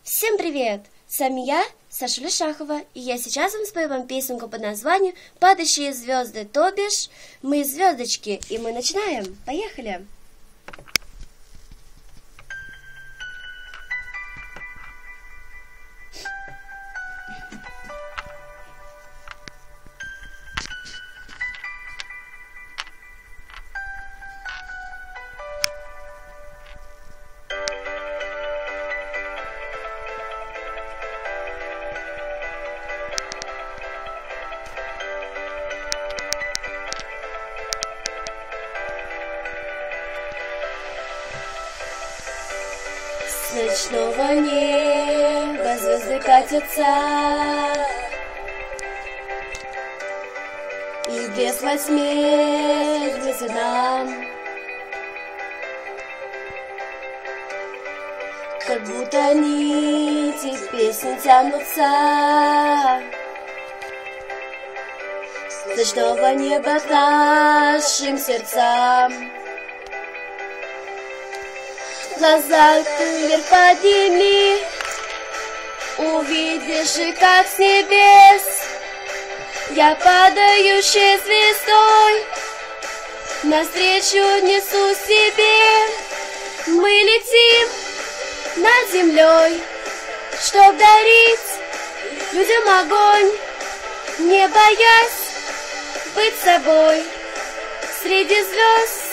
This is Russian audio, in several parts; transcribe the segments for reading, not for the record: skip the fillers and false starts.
Всем привет! С вами я, Саша Лешахова, и я сейчас вам спою вам песенку под названием «Падающие звезды», то бишь «Мы звездочки», и мы начинаем. Поехали! С ночного неба звезды катятся, и блеск во тьме грозит нам, как будто нити песни тянутся с ночного неба к нашим сердцам. Глаза вверх подними, увидишь, и как с небес я падающей звездой навстречу несу себе. Мы летим над землей, чтоб дарить людям огонь, не боясь быть собой. Среди звезд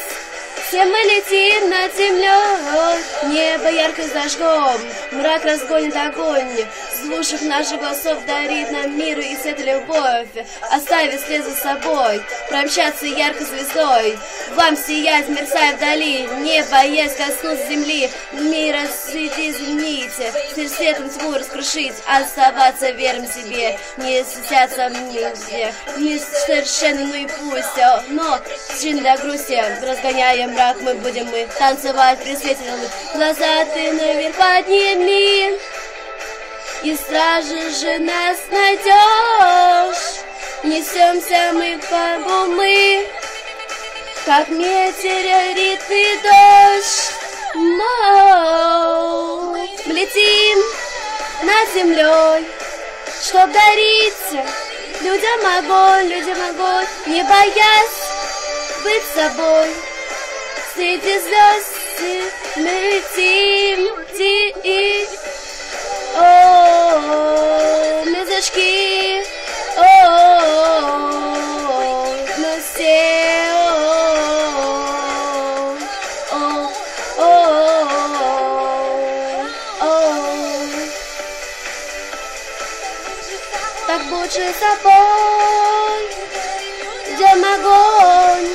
все мы летим над землей, небо ярко зажгем, мрак разгонит огонь, звучных наших голосов дарит нам мир и свет и любовь, оставив след за собой, промчаться яркой звездой, вам сиять, мерцая вдали, не боясь коснуться земли, мира среди извините, с светом тьму раскрушить, оставаться верным себе, не стесняться нигде, не совершенно, ну и пусть, но причины для грусти разгоняем мрак, мы будем танцевать при свете луны. Глаза ты наверх подними, и сразу же нас найдешь. Несемся мы по бумы, как метеорит и дождь. Мы летим над землей, чтоб дарить людям огонь, не боясь быть собой. Среди звезд мы летим, звездочки, на все, так будь же собой, идем огонь.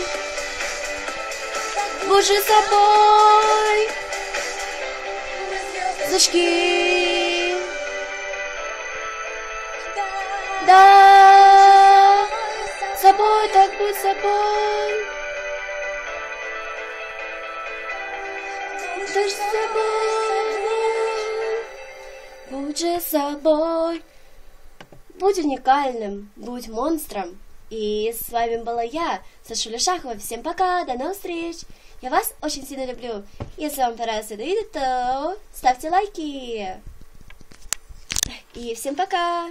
Будь же собой, звездочки, да, собой, так будь собой, будь же собой, будь же собой, будь уникальным, будь монстром. И с вами была я, Саша Лешахова. Всем пока, до новых встреч! Я вас очень сильно люблю. Если вам понравилось это видео, то ставьте лайки. И всем пока!